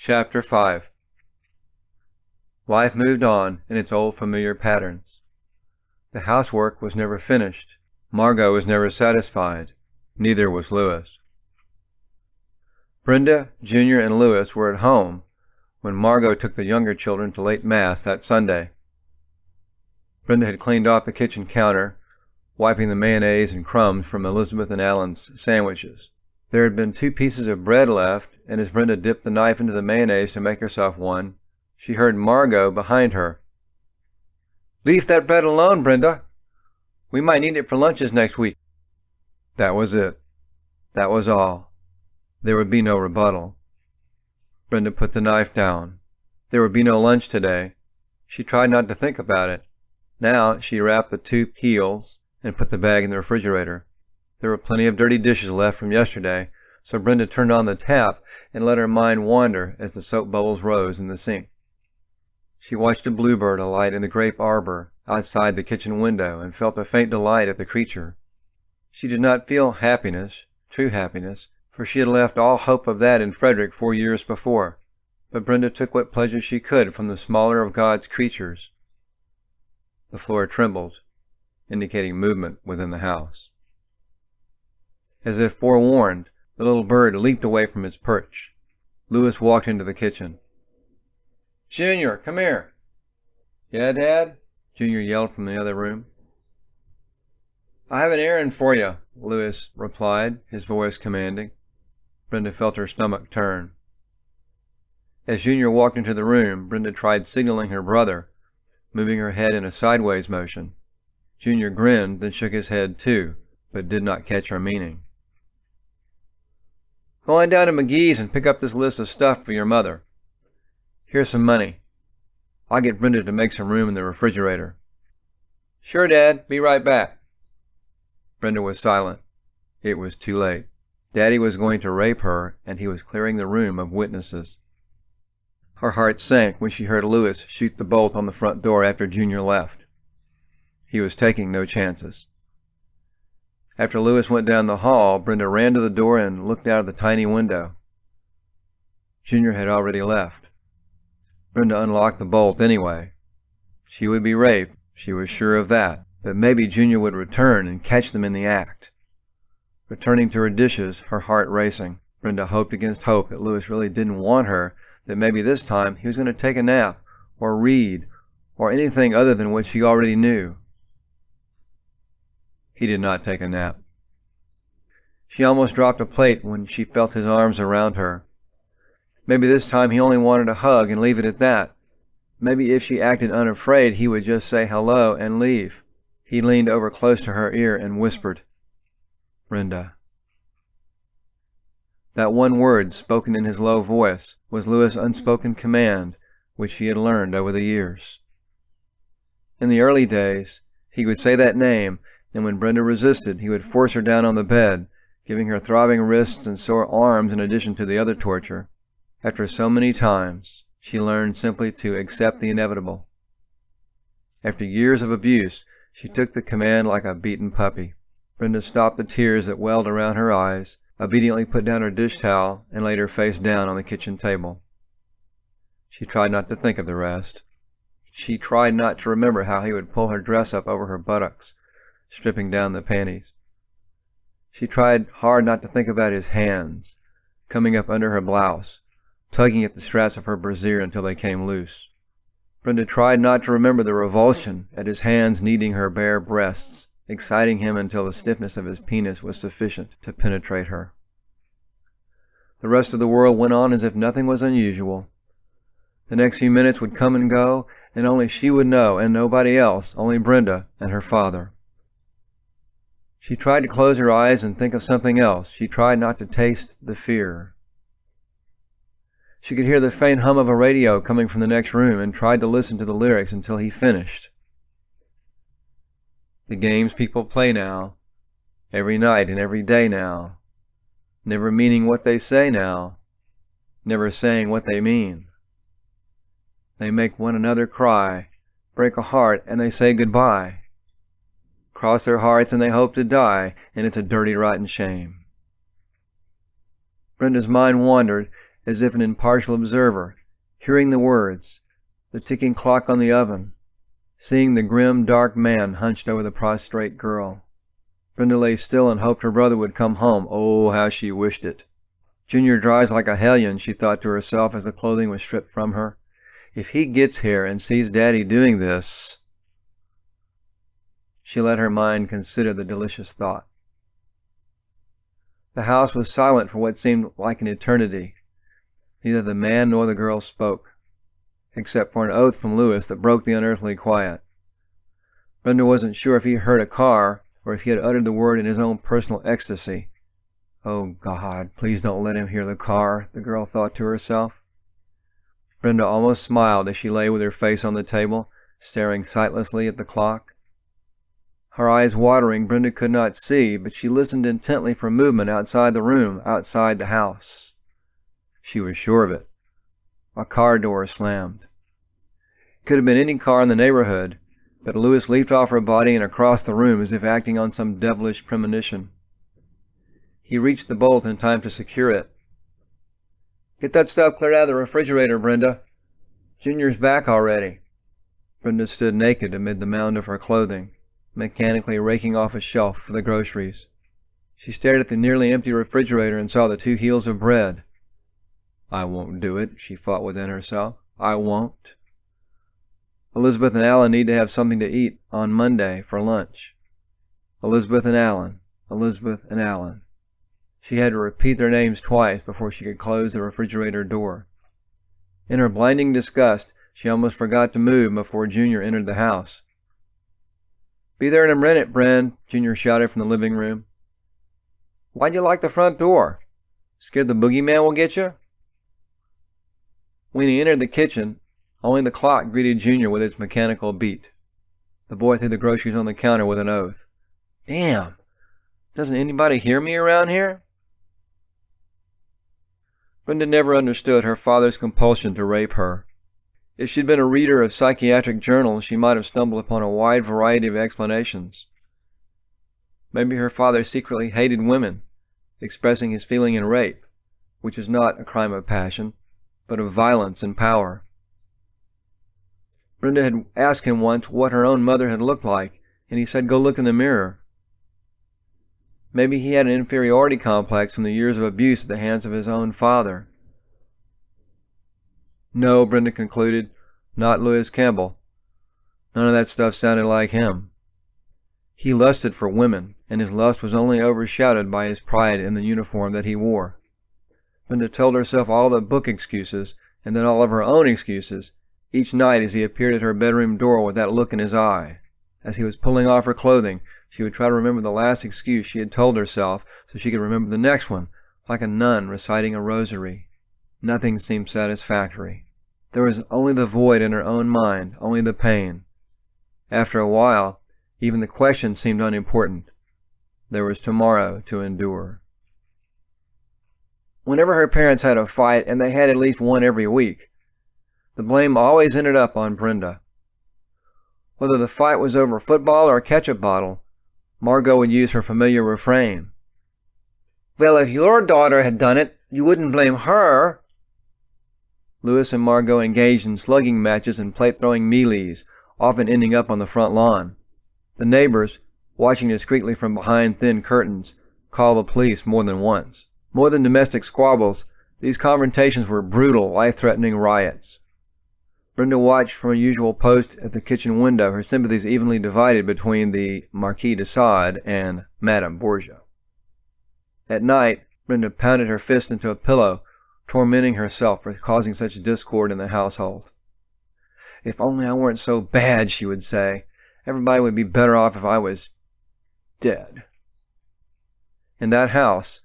Chapter 5. Life moved on in its old familiar patterns. The housework was never finished. Margot was never satisfied. Neither was Louis. Brenda, Junior, and Louis were at home when Margot took the younger children to late Mass that Sunday. Brenda had cleaned off the kitchen counter, wiping the mayonnaise and crumbs from Elizabeth and Alan's sandwiches. There had been 2 pieces of bread left, and as Brenda dipped the knife into the mayonnaise to make herself one, she heard Margot behind her. "Leave that bread alone, Brenda. We might need it for lunches next week." That was it. That was all. There would be no rebuttal. Brenda put the knife down. There would be no lunch today. She tried not to think about it. Now she wrapped the 2 peels and put the bag in the refrigerator. There were plenty of dirty dishes left from yesterday, so Brenda turned on the tap and let her mind wander as the soap bubbles rose in the sink. She watched a bluebird alight in the grape arbor outside the kitchen window and felt a faint delight at the creature. She did not feel happiness, true happiness, for she had left all hope of that in Frederick 4 years before, but Brenda took what pleasure she could from the smaller of God's creatures. The floor trembled, indicating movement within the house. As if forewarned, the little bird leaped away from its perch. Louis walked into the kitchen. "Junior, come here." "Yeah, Dad?" Junior yelled from the other room. "I have an errand for you," Louis replied, his voice commanding. Brenda felt her stomach turn. As Junior walked into the room, Brenda tried signaling her brother, moving her head in a sideways motion. Junior grinned, then shook his head too, but did not catch her meaning. "Go on down to McGee's and pick up this list of stuff for your mother. Here's some money. I'll get Brenda to make some room in the refrigerator." "Sure, Dad. Be right back." Brenda was silent. It was too late. Daddy was going to rape her, and he was clearing the room of witnesses. Her heart sank when she heard Louis shoot the bolt on the front door after Junior left. He was taking no chances. After Louis went down the hall, Brenda ran to the door and looked out of the tiny window. Junior had already left. Brenda unlocked the bolt anyway. She would be raped, she was sure of that, but maybe Junior would return and catch them in the act. Returning to her dishes, her heart racing, Brenda hoped against hope that Louis really didn't want her, that maybe this time he was going to take a nap, or read, or anything other than what she already knew. He did not take a nap. She almost dropped a plate when she felt his arms around her. Maybe this time he only wanted a hug and leave it at that. Maybe if she acted unafraid, he would just say hello and leave. He leaned over close to her ear and whispered, "Brenda." That one word, spoken in his low voice, was Louis' unspoken command, which he had learned over the years. In the early days, he would say that name, and when Brenda resisted, he would force her down on the bed, giving her throbbing wrists and sore arms in addition to the other torture. After so many times, she learned simply to accept the inevitable. After years of abuse, she took the command like a beaten puppy. Brenda stopped the tears that welled around her eyes, obediently put down her dish towel, and laid her face down on the kitchen table. She tried not to think of the rest. She tried not to remember how he would pull her dress up over her buttocks, stripping down the panties. She tried hard not to think about his hands, coming up under her blouse, tugging at the straps of her brassiere until they came loose. Brenda tried not to remember the revulsion at his hands kneading her bare breasts, exciting him until the stiffness of his penis was sufficient to penetrate her. The rest of the world went on as if nothing was unusual. The next few minutes would come and go, and only she would know, and nobody else, only Brenda and her father. She tried to close her eyes and think of something else. She tried not to taste the fear. She could hear the faint hum of a radio coming from the next room and tried to listen to the lyrics until he finished. "The games people play now, every night and every day now, never meaning what they say now, never saying what they mean. They make one another cry, break a heart, and they say goodbye. Cross their hearts and they hope to die, and it's a dirty, rotten shame." Brenda's mind wandered, as if an impartial observer, hearing the words, the ticking clock on the oven, seeing the grim, dark man hunched over the prostrate girl. Brenda lay still and hoped her brother would come home. Oh, how she wished it. Junior drives like a hellion, she thought to herself as the clothing was stripped from her. If he gets here and sees Daddy doing this... She let her mind consider the delicious thought. The house was silent for what seemed like an eternity. Neither the man nor the girl spoke, except for an oath from Louis that broke the unearthly quiet. Brenda wasn't sure if he heard a car or if he had uttered the word in his own personal ecstasy. Oh, God, please don't let him hear the car, the girl thought to herself. Brenda almost smiled as she lay with her face on the table, staring sightlessly at the clock. Her eyes watering, Brenda could not see, but she listened intently for movement outside the room, outside the house. She was sure of it. A car door slammed. It could have been any car in the neighborhood, but Louis leaped off her body and across the room as if acting on some devilish premonition. He reached the bolt in time to secure it. "Get that stuff cleared out of the refrigerator, Brenda. Junior's back already." Brenda stood naked amid the mound of her clothing, mechanically raking off a shelf for the groceries. She stared at the nearly empty refrigerator and saw the 2 heels of bread. "I won't do it," she thought within herself. "I won't. Elizabeth and Alan need to have something to eat on Monday for lunch. Elizabeth and Alan. Elizabeth and Alan." She had to repeat their names twice before she could close the refrigerator door. In her blinding disgust, she almost forgot to move before Junior entered the house. "Be there in a minute, Bren," Junior shouted from the living room. "Why'd you lock the front door? Scared the boogeyman will get you?" When he entered the kitchen, only the clock greeted Junior with its mechanical beat. The boy threw the groceries on the counter with an oath. "Damn! Doesn't anybody hear me around here?" Brenda never understood her father's compulsion to rape her. If she'd been a reader of psychiatric journals, she might have stumbled upon a wide variety of explanations. Maybe her father secretly hated women, expressing his feeling in rape, which is not a crime of passion, but of violence and power. Brenda had asked him once what her own mother had looked like, and he said, "Go look in the mirror." Maybe he had an inferiority complex from the years of abuse at the hands of his own father. No, Brenda concluded, not Louis Campbell. None of that stuff sounded like him. He lusted for women, and his lust was only overshadowed by his pride in the uniform that he wore. Brenda told herself all the book excuses, and then all of her own excuses, each night as he appeared at her bedroom door with that look in his eye. As he was pulling off her clothing, she would try to remember the last excuse she had told herself so she could remember the next one, like a nun reciting a rosary. Nothing seemed satisfactory. There was only the void in her own mind, only the pain. After a while, even the question seemed unimportant. There was tomorrow to endure. Whenever her parents had a fight, and they had at least one every week, the blame always ended up on Brenda. Whether the fight was over football or a ketchup bottle, Margot would use her familiar refrain. "Well, if your daughter had done it, you wouldn't blame her." Louis and Margot engaged in slugging matches and plate-throwing melees, often ending up on the front lawn. The neighbors, watching discreetly from behind thin curtains, called the police more than once. More than domestic squabbles, these confrontations were brutal, life-threatening riots. Brenda watched from a usual post at the kitchen window, her sympathies evenly divided between the Marquis de Sade and Madame Borgia. At night, Brenda pounded her fist into a pillow, tormenting herself for causing such discord in the household. "If only I weren't so bad," she would say. "Everybody would be better off if I was dead." In that house,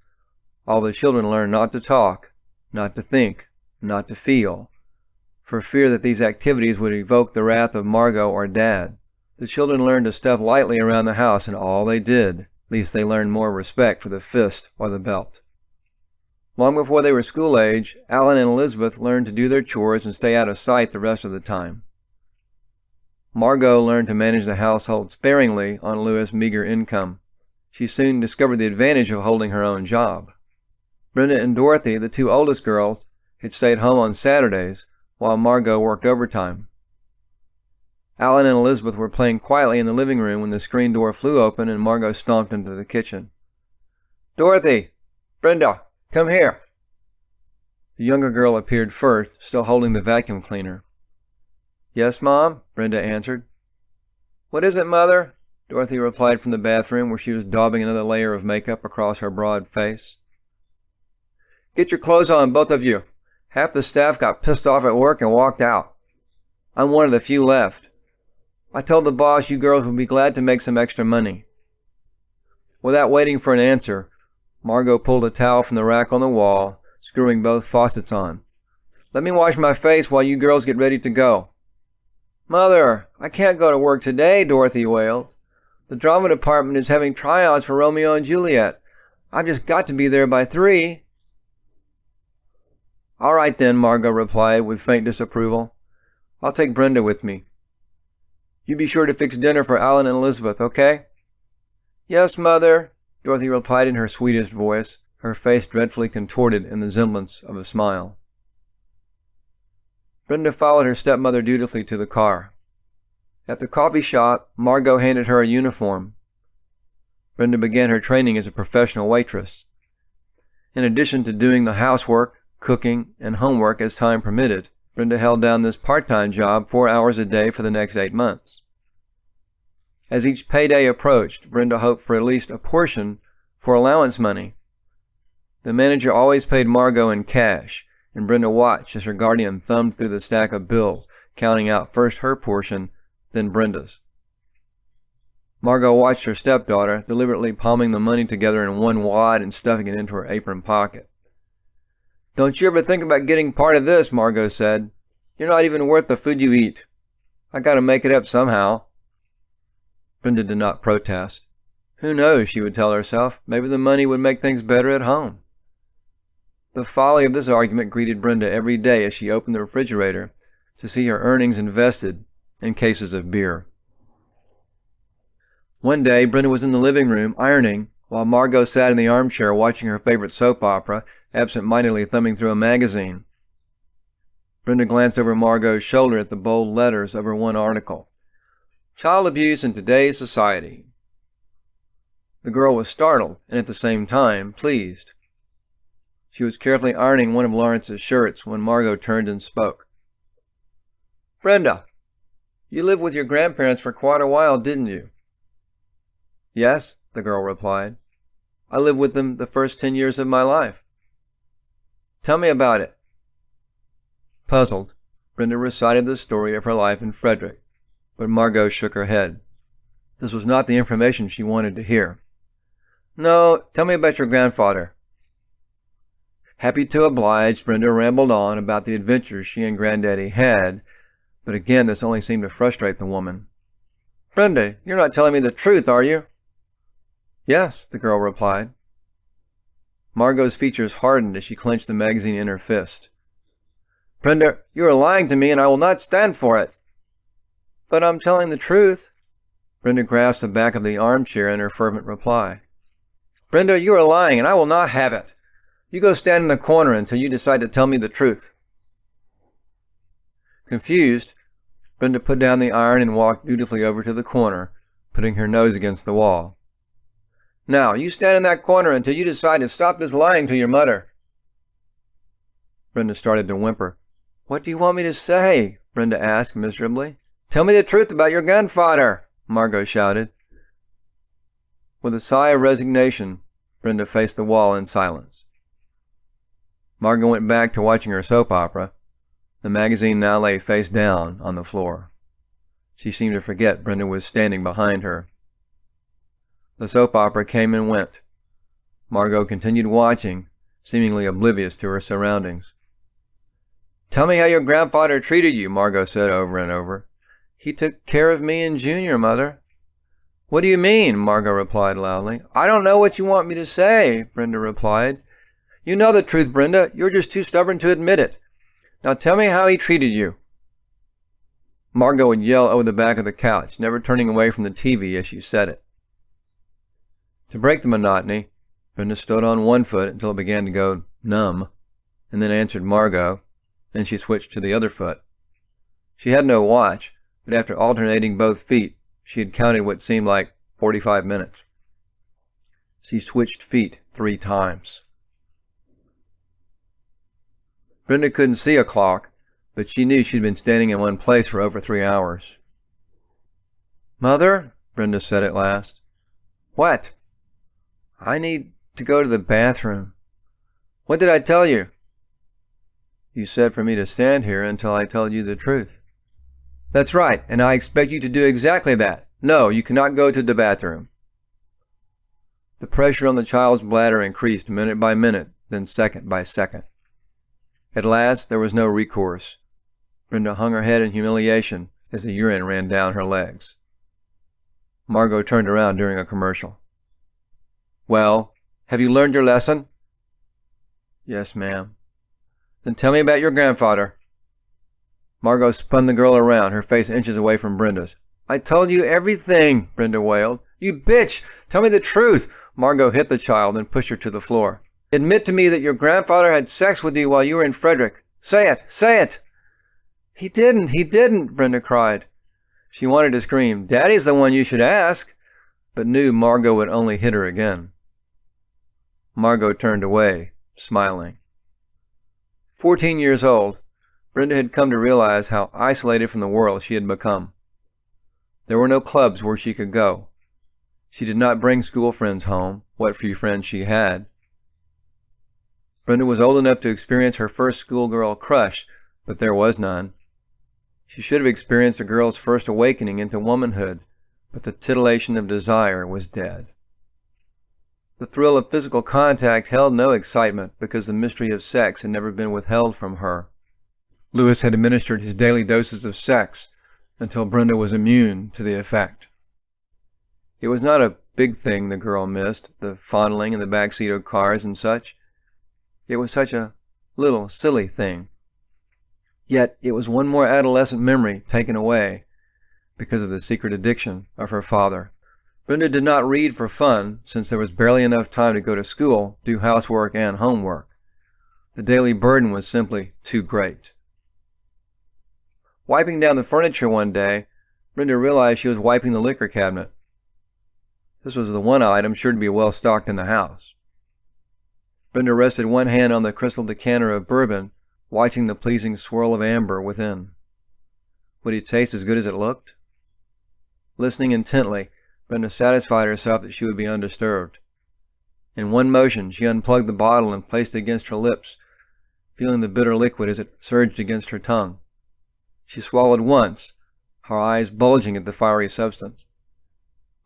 all the children learned not to talk, not to think, not to feel, for fear that these activities would evoke the wrath of Margot or Dad. The children learned to step lightly around the house, and all they did, at least they learned more respect for the fist or the belt. Long before they were school age, Alan and Elizabeth learned to do their chores and stay out of sight the rest of the time. Margot learned to manage the household sparingly on Louis' meager income. She soon discovered the advantage of holding her own job. Brenda and Dorothy, the 2 oldest girls, had stayed home on Saturdays while Margot worked overtime. Alan and Elizabeth were playing quietly in the living room when the screen door flew open and Margot stomped into the kitchen. "Dorothy! Brenda! Come here!" The younger girl appeared first, still holding the vacuum cleaner. "Yes, Mom?" Brenda answered. "What is it, Mother?" Dorothy replied from the bathroom, where she was daubing another layer of makeup across her broad face. "Get your clothes on, both of you. Half the staff got pissed off at work and walked out. I'm one of the few left. I told the boss you girls would be glad to make some extra money." Without waiting for an answer, Margot pulled a towel from the rack on the wall, screwing both faucets on. "Let me wash my face while you girls get ready to go." "Mother, I can't go to work today," Dorothy wailed. "The drama department is having tryouts for Romeo and Juliet. I've just got to be there by 3. "All right then," Margot replied with faint disapproval. "I'll take Brenda with me. You be sure to fix dinner for Alan and Elizabeth, okay?" "Yes, Mother," Dorothy replied in her sweetest voice, her face dreadfully contorted in the semblance of a smile. Brenda followed her stepmother dutifully to the car. At the coffee shop, Margot handed her a uniform. Brenda began her training as a professional waitress. In addition to doing the housework, cooking, and homework as time permitted, Brenda held down this part-time job 4 hours a day for the next 8 months. As each payday approached, Brenda hoped for at least a portion for allowance money. The manager always paid Margot in cash, and Brenda watched as her guardian thumbed through the stack of bills, counting out first her portion, then Brenda's. Margot watched her stepdaughter, deliberately palming the money together in one wad and stuffing it into her apron pocket. "Don't you ever think about getting part of this," Margot said. "You're not even worth the food you eat. I gotta make it up somehow." Brenda did not protest. Who knows, she would tell herself, maybe the money would make things better at home. The folly of this argument greeted Brenda every day as she opened the refrigerator to see her earnings invested in cases of beer. One day, Brenda was in the living room ironing while Margot sat in the armchair watching her favorite soap opera, absent-mindedly thumbing through a magazine. Brenda glanced over Margot's shoulder at the bold letters of her one article. "Child Abuse in Today's Society." The girl was startled, and at the same time, pleased. She was carefully ironing one of Lawrence's shirts when Margot turned and spoke. "Brenda, you lived with your grandparents for quite a while, didn't you?" "Yes," the girl replied. "I lived with them the first 10 years of my life." "Tell me about it." Puzzled, Brenda recited the story of her life in Frederick, but Margot shook her head. This was not the information she wanted to hear. "No, tell me about your grandfather." Happy to oblige, Brenda rambled on about the adventures she and Granddaddy had, but again this only seemed to frustrate the woman. "Brenda, you're not telling me the truth, are you?" "Yes," the girl replied. Margot's features hardened as she clenched the magazine in her fist. "Brenda, you are lying to me, and I will not stand for it." "But I'm telling the truth." Brenda grasped the back of the armchair in her fervent reply. "Brenda, you are lying, and I will not have it. You go stand in the corner until you decide to tell me the truth." Confused, Brenda put down the iron and walked dutifully over to the corner, putting her nose against the wall. "Now, you stand in that corner until you decide to stop this lying to your mother." Brenda started to whimper. "What do you want me to say?" Brenda asked miserably. "Tell me the truth about your grandfather," Margot shouted. With a sigh of resignation, Brenda faced the wall in silence. Margot went back to watching her soap opera. The magazine now lay face down on the floor. She seemed to forget Brenda was standing behind her. The soap opera came and went. Margot continued watching, seemingly oblivious to her surroundings. "Tell me how your grandfather treated you," Margot said over and over. "He took care of me and Junior, Mother." "What do you mean?" Margot replied loudly. "I don't know what you want me to say," Brenda replied. "You know the truth, Brenda. You're just too stubborn to admit it. Now tell me how he treated you." Margot would yell over the back of the couch, never turning away from the TV as she said it. To break the monotony, Brenda stood on one foot until it began to go numb. and then answered Margot. Then she switched to the other foot. She had no watch, but after alternating both feet, she had counted what seemed like 45 minutes. She switched feet 3 times. Brenda couldn't see a clock, but she knew she'd been standing in one place for over 3 hours. "Mother," Brenda said at last. "What?" "I need to go to the bathroom." "What did I tell you?" "You said for me to stand here until I tell you the truth." "That's right, and I expect you to do exactly that. No, you cannot go to the bathroom." The pressure on the child's bladder increased minute by minute, then second by second. At last there was no recourse. Brenda hung her head in humiliation as the urine ran down her legs. Margot turned around during a commercial. "Well, have you learned your lesson?" "Yes, ma'am." "Then tell me about your grandfather." Margot spun the girl around, her face inches away from Brenda's. "I told you everything," Brenda wailed. "You bitch! Tell me the truth!" Margot hit the child and pushed her to the floor. "Admit to me that your grandfather had sex with you while you were in Frederick. Say it! Say it!" He didn't, Brenda cried. She wanted to scream, "Daddy's the one you should ask," but knew Margot would only hit her again. Margot turned away, smiling. 14 years old, Brenda had come to realize how isolated from the world she had become. There were no clubs where she could go. She did not bring school friends home, what few friends she had. Brenda was old enough to experience her first schoolgirl crush, but there was none. She should have experienced a girl's first awakening into womanhood, but the titillation of desire was dead. The thrill of physical contact held no excitement because the mystery of sex had never been withheld from her. Lewis had administered his daily doses of sex until Brenda was immune to the effect. It was not a big thing the girl missed, the fondling in the backseat of cars and such. It was such a little, silly thing. Yet it was one more adolescent memory taken away because of the secret addiction of her father. Brenda did not read for fun, since there was barely enough time to go to school, do housework and homework. The daily burden was simply too great. Wiping down the furniture one day, Brenda realized she was wiping the liquor cabinet. This was the one item sure to be well stocked in the house. Brenda rested one hand on the crystal decanter of bourbon, watching the pleasing swirl of amber within. Would it taste as good as it looked? Listening intently, Brenda satisfied herself that she would be undisturbed. In one motion, she unplugged the bottle and placed it against her lips, feeling the bitter liquid as it surged against her tongue. She swallowed once, her eyes bulging at the fiery substance.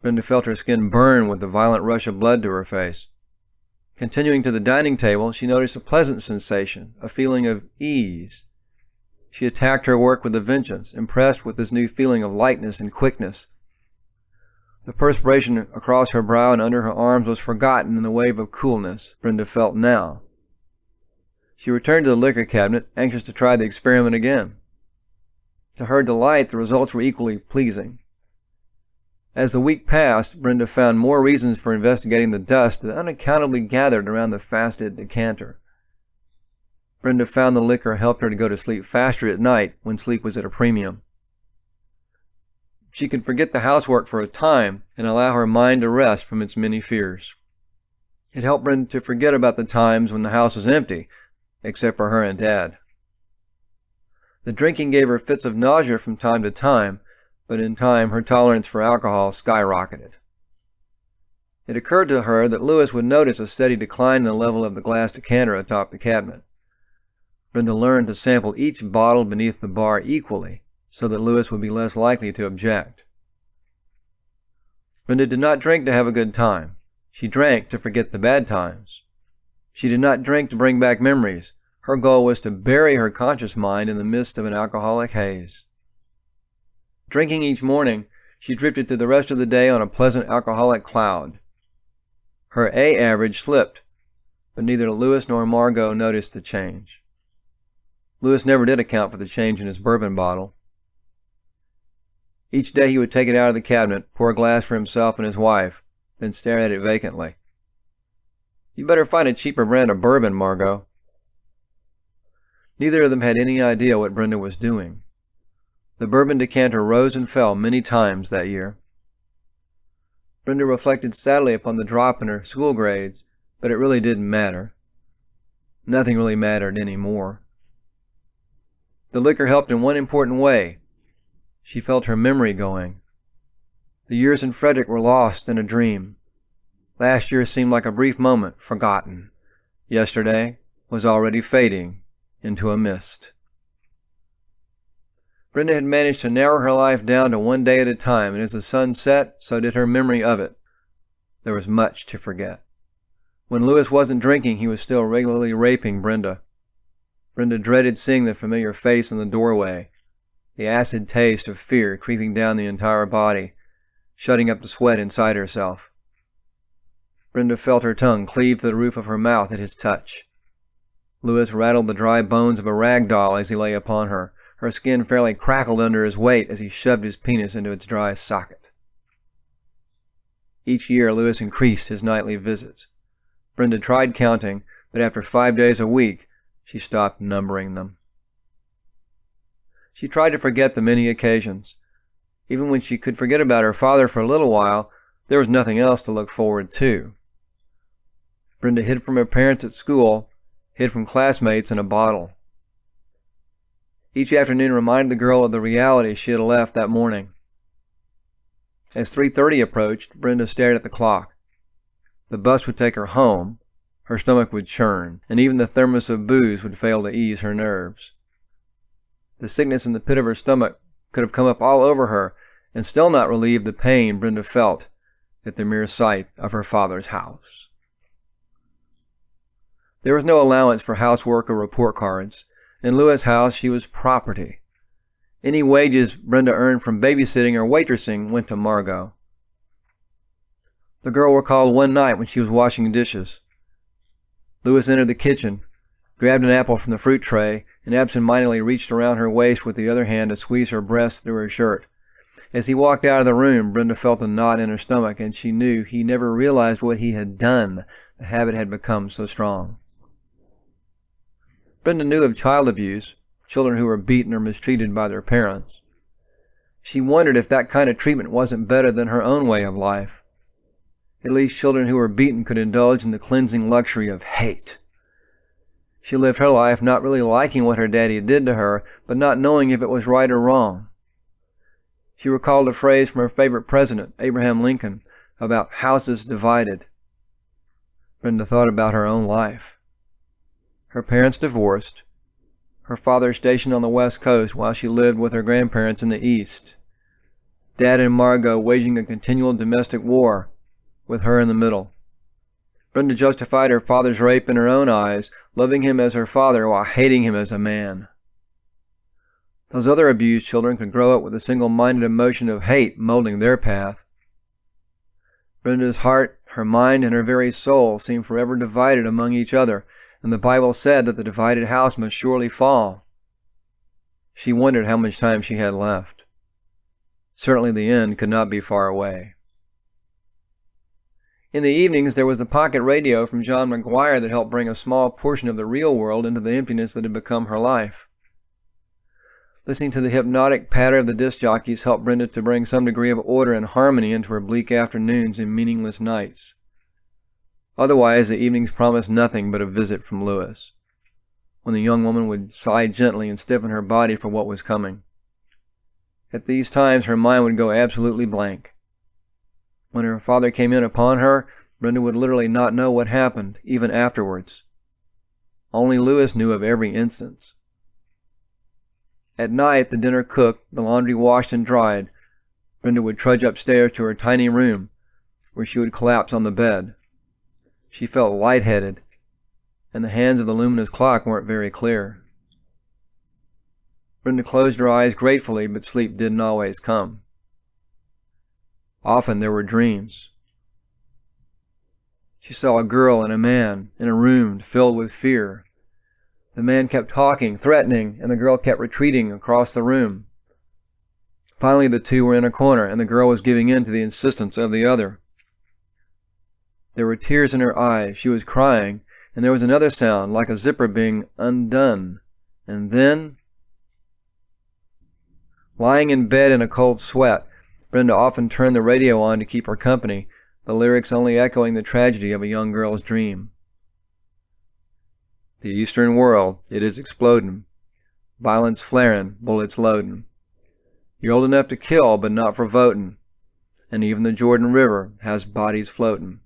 Brenda felt her skin burn with the violent rush of blood to her face. Continuing to the dining table, she noticed a pleasant sensation, a feeling of ease. She attacked her work with a vengeance, impressed with this new feeling of lightness and quickness. The perspiration across her brow and under her arms was forgotten in the wave of coolness Brenda felt now. She returned to the liquor cabinet, anxious to try the experiment again. To her delight, the results were equally pleasing. As the week passed, Brenda found more reasons for investigating the dust that unaccountably gathered around the faceted decanter. Brenda found the liquor helped her to go to sleep faster at night when sleep was at a premium. She could forget the housework for a time and allow her mind to rest from its many fears. It helped Brenda to forget about the times when the house was empty, except for her and Dad. The drinking gave her fits of nausea from time to time, but in time her tolerance for alcohol skyrocketed. It occurred to her that Lewis would notice a steady decline in the level of the glass decanter atop the cabinet. Brenda learned to sample each bottle beneath the bar equally, so that Lewis would be less likely to object. Brenda did not drink to have a good time. She drank to forget the bad times. She did not drink to bring back memories. Her goal was to bury her conscious mind in the midst of an alcoholic haze. Drinking each morning, she drifted through the rest of the day on a pleasant alcoholic cloud. Her A average slipped, but neither Lewis nor Margot noticed the change. Lewis never did account for the change in his bourbon bottle. Each day he would take it out of the cabinet, pour a glass for himself and his wife, then stare at it vacantly. "You better find a cheaper brand of bourbon, Margot." Neither of them had any idea what Brenda was doing. The bourbon decanter rose and fell many times that year. Brenda reflected sadly upon the drop in her school grades, but it really didn't matter. Nothing really mattered anymore. The liquor helped in one important way. She felt her memory going. The years in Frederick were lost in a dream. Last year seemed like a brief moment, forgotten. Yesterday was already fading into a mist. Brenda had managed to narrow her life down to one day at a time, and as the sun set, so did her memory of it. There was much to forget. When Lewis wasn't drinking, he was still regularly raping Brenda. Brenda dreaded seeing the familiar face in the doorway, the acid taste of fear creeping down the entire body, shutting up the sweat inside herself. Brenda felt her tongue cleave to the roof of her mouth at his touch. Lewis rattled the dry bones of a rag doll as he lay upon her. Her skin fairly crackled under his weight as he shoved his penis into its dry socket. Each year, Lewis increased his nightly visits. Brenda tried counting, but after 5 days a week, she stopped numbering them. She tried to forget the many occasions. Even when she could forget about her father for a little while, there was nothing else to look forward to. Brenda hid from her parents at school, hid from classmates in a bottle. Each afternoon reminded the girl of the reality she had left that morning. As 3:30 approached, Brenda stared at the clock. The bus would take her home, her stomach would churn, and even the thermos of booze would fail to ease her nerves. The sickness in the pit of her stomach could have come up all over her and still not relieve the pain Brenda felt at the mere sight of her father's house. There was no allowance for housework or report cards. In Lewis' house, she was property. Any wages Brenda earned from babysitting or waitressing went to Margot. The girl recalled one night when she was washing dishes. Lewis entered the kitchen, grabbed an apple from the fruit tray, and absent-mindedly reached around her waist with the other hand to squeeze her breast through her shirt. As he walked out of the room, Brenda felt a knot in her stomach, and she knew he never realized what he had done. The habit had become so strong. Brenda knew of child abuse, children who were beaten or mistreated by their parents. She wondered if that kind of treatment wasn't better than her own way of life. At least children who were beaten could indulge in the cleansing luxury of hate. She lived her life not really liking what her daddy did to her, but not knowing if it was right or wrong. She recalled a phrase from her favorite president, Abraham Lincoln, about houses divided. Brenda thought about her own life. Her parents divorced, her father stationed on the West Coast while she lived with her grandparents in the East. Dad and Margot waging a continual domestic war, with her in the middle. Brenda justified her father's rape in her own eyes, loving him as her father while hating him as a man. Those other abused children could grow up with a single-minded emotion of hate molding their path. Brenda's heart, her mind, and her very soul seemed forever divided among each other, and the Bible said that the divided house must surely fall. She wondered how much time she had left. Certainly the end could not be far away. In the evenings, there was the pocket radio from John McGuire that helped bring a small portion of the real world into the emptiness that had become her life. Listening to the hypnotic patter of the disc jockeys helped Brenda to bring some degree of order and harmony into her bleak afternoons and meaningless nights. Otherwise, the evenings promised nothing but a visit from Lewis, when the young woman would sigh gently and stiffen her body for what was coming. At these times, her mind would go absolutely blank. When her father came in upon her, Brenda would literally not know what happened, even afterwards. Only Lewis knew of every instance. At night, the dinner cooked, the laundry washed and dried, Brenda would trudge upstairs to her tiny room, where she would collapse on the bed. She felt lightheaded, and the hands of the luminous clock weren't very clear. Brenda closed her eyes gratefully, but sleep didn't always come. Often there were dreams. She saw a girl and a man in a room filled with fear. The man kept talking, threatening, and the girl kept retreating across the room. Finally, the two were in a corner, and the girl was giving in to the insistence of the other. There were tears in her eyes. She was crying, and there was another sound, like a zipper being undone, And then, lying in bed in a cold sweat, Brenda often turned the radio on to keep her company, the lyrics only echoing the tragedy of a young girl's dream. The Eastern world, it is explodin'. Violence flarin', bullets loadin'. You're old enough to kill, but not for votin'. And even the Jordan River has bodies floatin'.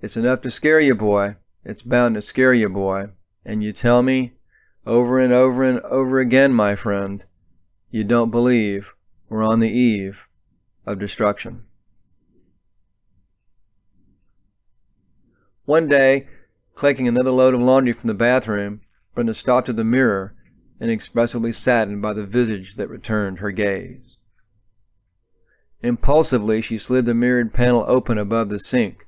It's enough to scare you, boy. It's bound to scare you, boy. And you tell me, over and over and over again, my friend, you don't believe we're on the eve of destruction. One day, collecting another load of laundry from the bathroom, Brenda stopped at the mirror, inexpressibly saddened by the visage that returned her gaze. Impulsively, she slid the mirrored panel open above the sink,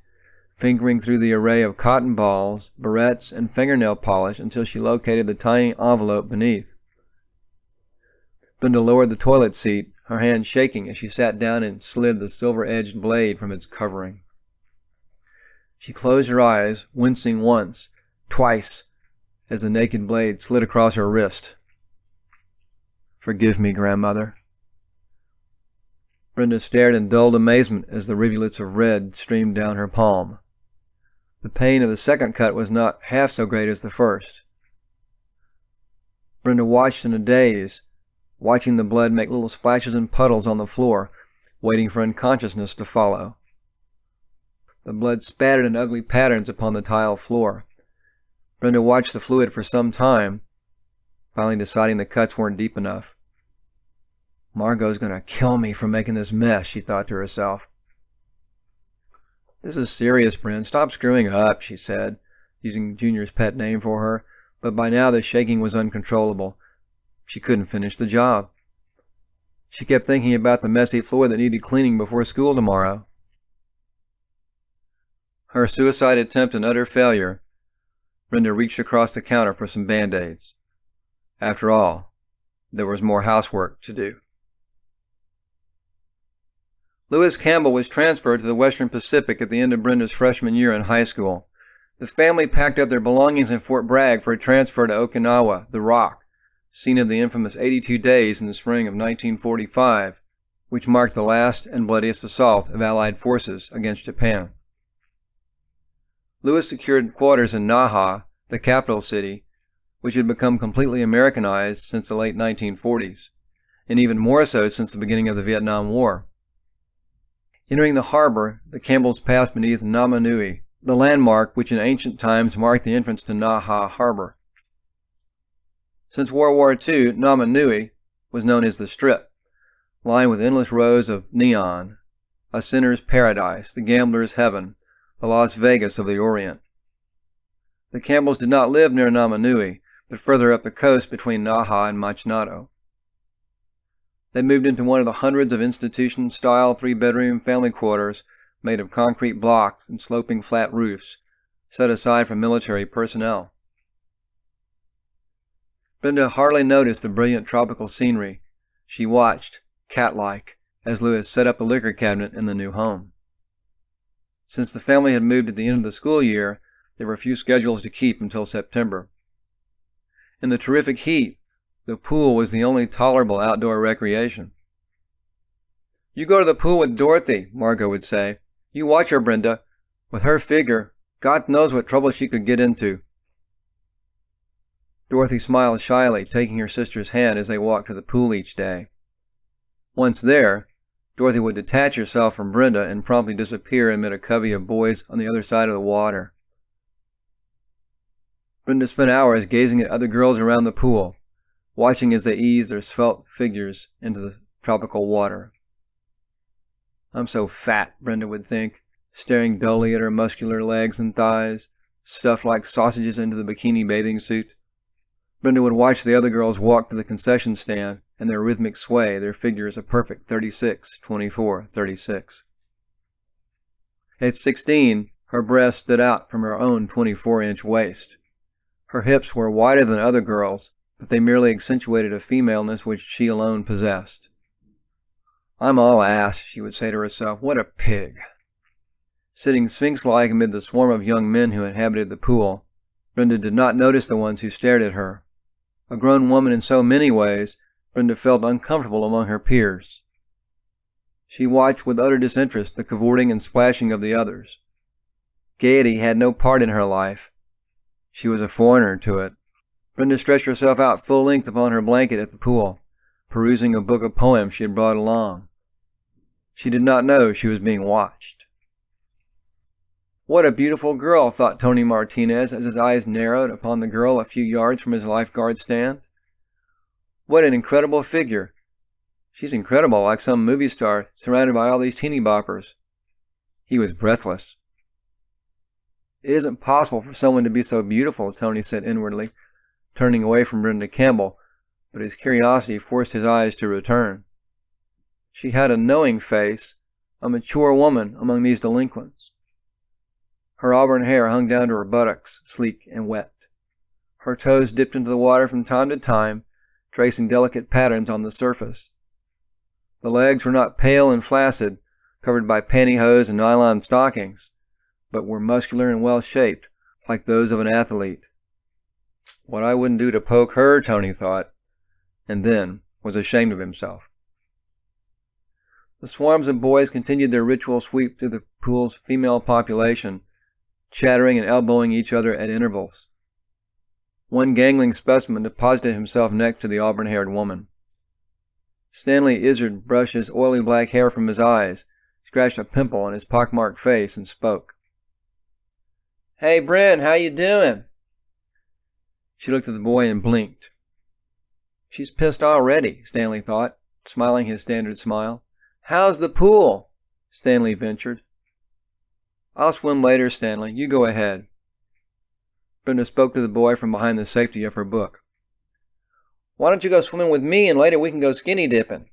fingering through the array of cotton balls, barrettes, and fingernail polish until she located the tiny envelope beneath. Brenda lowered the toilet seat, her hand shaking as she sat down and slid the silver-edged blade from its covering. She closed her eyes, wincing once, twice, as the naked blade slid across her wrist. "Forgive me, grandmother." Brenda stared in dulled amazement as the rivulets of red streamed down her palm. The pain of the second cut was not half so great as the first. Brenda watched in a daze, watching the blood make little splashes and puddles on the floor, waiting for unconsciousness to follow. The blood spattered in ugly patterns upon the tile floor. Brenda watched the fluid for some time, finally deciding the cuts weren't deep enough. "Margot's going to kill me for making this mess," she thought to herself. "This is serious, Brenda. Stop screwing up," she said, using Junior's pet name for her, but by now the shaking was uncontrollable. She couldn't finish the job. She kept thinking about the messy floor that needed cleaning before school tomorrow. Her suicide attempt an utter failure, Brenda reached across the counter for some Band-Aids. After all, there was more housework to do. Lewis Campbell was transferred to the Western Pacific at the end of Brenda's freshman year in high school. The family packed up their belongings in Fort Bragg for a transfer to Okinawa, the Rock, scene of the infamous 82 days in the spring of 1945, which marked the last and bloodiest assault of Allied forces against Japan. Lewis secured quarters in Naha, the capital city, which had become completely Americanized since the late 1940s, and even more so since the beginning of the Vietnam War. Entering the harbor, the Campbells passed beneath Nama Nui, the landmark which in ancient times marked the entrance to Naha Harbor. Since World War II, Nama Nui was known as the Strip, lined with endless rows of neon, a sinner's paradise, the gambler's heaven, the Las Vegas of the Orient. The Campbells did not live near Nama Nui, but further up the coast between Naha and Machinado. They moved into one of the hundreds of institution-style three-bedroom family quarters made of concrete blocks and sloping flat roofs, set aside for military personnel. Brenda hardly noticed the brilliant tropical scenery. She watched, cat-like, as Lewis set up the liquor cabinet in the new home. Since the family had moved at the end of the school year, there were few schedules to keep until September. In the terrific heat, the pool was the only tolerable outdoor recreation. "You go to the pool with Dorothy," Margot would say. "You watch her, Brenda. With her figure, God knows what trouble she could get into." Dorothy smiled shyly, taking her sister's hand as they walked to the pool each day. Once there, Dorothy would detach herself from Brenda and promptly disappear amid a covey of boys on the other side of the water. Brenda spent hours gazing at other girls around the pool, watching as they eased their svelte figures into the tropical water. "I'm so fat," Brenda would think, staring dully at her muscular legs and thighs, stuffed like sausages into the bikini bathing suit. Brenda would watch the other girls walk to the concession stand, and their rhythmic sway, their figures a perfect 36, 24, 36. At 16, her breast stood out from her own 24-inch waist. Her hips were wider than other girls', but they merely accentuated a femaleness which she alone possessed. "I'm all ass," she would say to herself. "What a pig." Sitting sphinx-like amid the swarm of young men who inhabited the pool, Brenda did not notice the ones who stared at her. A grown woman in so many ways, Brenda felt uncomfortable among her peers. She watched with utter disinterest the cavorting and splashing of the others. Gaiety had no part in her life. She was a foreigner to it. Brenda stretched herself out full length upon her blanket at the pool, perusing a book of poems she had brought along. She did not know she was being watched. "What a beautiful girl," thought Tony Martinez as his eyes narrowed upon the girl a few yards from his lifeguard stand. "What an incredible figure. She's incredible, like some movie star, surrounded by all these teeny boppers." He was breathless. "It isn't possible for someone to be so beautiful," Tony said inwardly, turning away from Brenda Campbell, but his curiosity forced his eyes to return. She had a knowing face, a mature woman among these delinquents. Her auburn hair hung down to her buttocks, sleek and wet. Her toes dipped into the water from time to time, tracing delicate patterns on the surface. The legs were not pale and flaccid, covered by pantyhose and nylon stockings, but were muscular and well-shaped, like those of an athlete. What I wouldn't do to poke her, Tony thought, and then was ashamed of himself. The swarms of boys continued their ritual sweep through the pool's female population, chattering and elbowing each other at intervals. One gangling specimen deposited himself next to the auburn-haired woman. Stanley Izzard brushed his oily black hair from his eyes, scratched a pimple on his pockmarked face, and spoke. "Hey, Bryn, how you doing?" She looked at the boy and blinked. "She's pissed already," Stanley thought, smiling his standard smile. "How's the pool?" Stanley ventured. "I'll swim later, Stanley. You go ahead." Brenda spoke to the boy from behind the safety of her book. "Why don't you go swimming with me and later we can go skinny dipping?"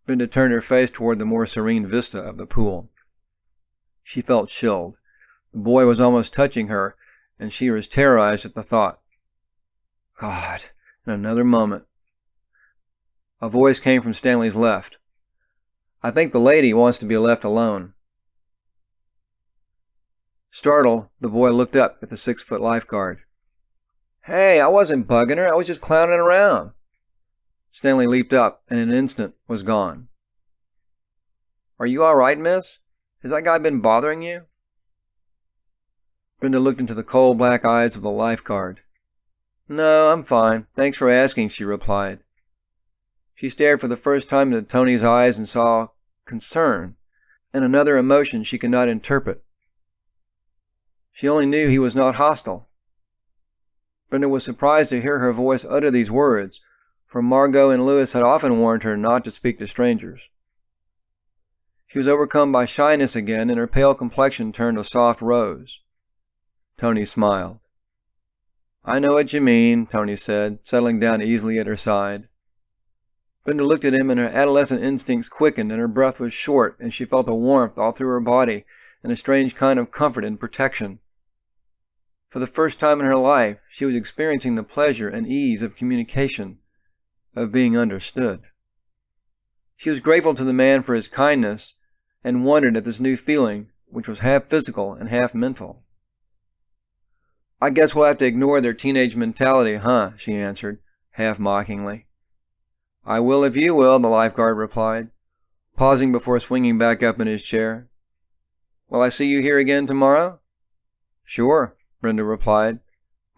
Brenda turned her face toward the more serene vista of the pool. She felt chilled. The boy was almost touching her, and she was terrorized at the thought. God, in another moment. A voice came from Stanley's left. "I think the lady wants to be left alone." Startled, the boy looked up at the 6-foot lifeguard. "Hey, I wasn't bugging her. I was just clowning around." Stanley leaped up and in an instant was gone. "Are you all right, miss? Has that guy been bothering you?" Brenda looked into the cold black eyes of the lifeguard. "No, I'm fine. Thanks for asking," she replied. She stared for the first time into Tony's eyes and saw concern, and another emotion she could not interpret. She only knew he was not hostile. Brenda was surprised to hear her voice utter these words, for Margot and Lewis had often warned her not to speak to strangers. She was overcome by shyness again, and her pale complexion turned a soft rose. Tony smiled. "I know what you mean," Tony said, settling down easily at her side. Brenda looked at him, and her adolescent instincts quickened, and her breath was short, and she felt a warmth all through her body, and a strange kind of comfort and protection. For the first time in her life, she was experiencing the pleasure and ease of communication, of being understood. She was grateful to the man for his kindness, and wondered at this new feeling, which was half physical and half mental. "I guess we'll have to ignore their teenage mentality, huh?" she answered, half mockingly. "I will if you will," the lifeguard replied, pausing before swinging back up in his chair. "Will I see you here again tomorrow?" "Sure," Brenda replied.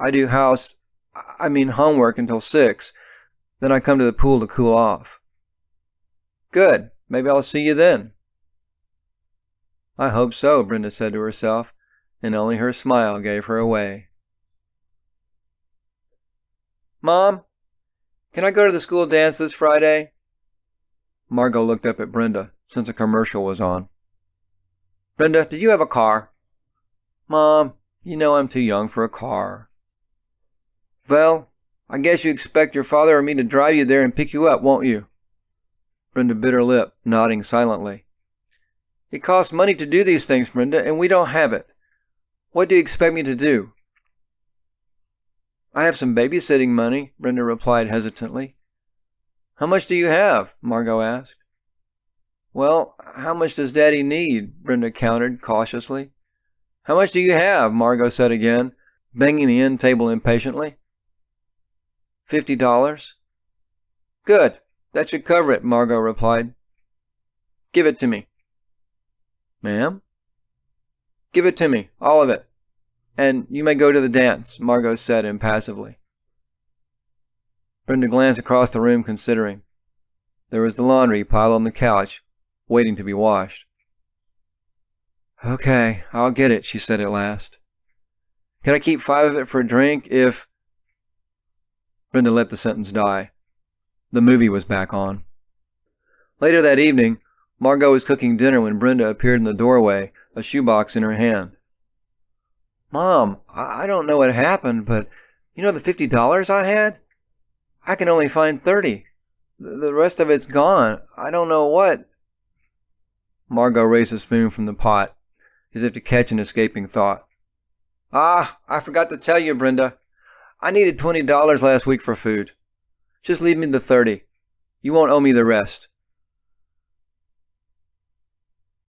"I do homework until 6. Then I come to the pool to cool off." "Good. Maybe I'll see you then." "I hope so," Brenda said to herself, and only her smile gave her away. "Mom, can I go to the school dance this Friday?" Margot looked up at Brenda, since a commercial was on. "Brenda, do you have a car?" "Mom, you know I'm too young for a car." "Well, I guess you expect your father or me to drive you there and pick you up, won't you?" Brenda bit her lip, nodding silently. "It costs money to do these things, Brenda, and we don't have it. What do you expect me to do?" "I have some babysitting money," Brenda replied hesitantly. "How much do you have?" Margot asked. "Well, how much does Daddy need?" Brenda countered cautiously. "How much do you have?" Margot said again, banging the end table impatiently. $50. Good. That should cover it, Margot replied. Give it to me. Ma'am? Give it to me, all of it. And you may go to the dance, Margot said impassively. Brenda glanced across the room, considering. There was the laundry piled on the couch, waiting to be washed. Okay, I'll get it, she said at last. Can I keep 5 of it for a drink if... Brenda let the sentence die. The movie was back on. Later that evening, Margot was cooking dinner when Brenda appeared in the doorway, a shoebox in her hand. Mom, I don't know what happened, but you know the $50 I had? I can only find 30. The rest of it's gone. I don't know what. Margot raised a spoon from the pot, as if to catch an escaping thought. Ah, I forgot to tell you, Brenda. I needed $20 last week for food. Just leave me the 30. You won't owe me the rest.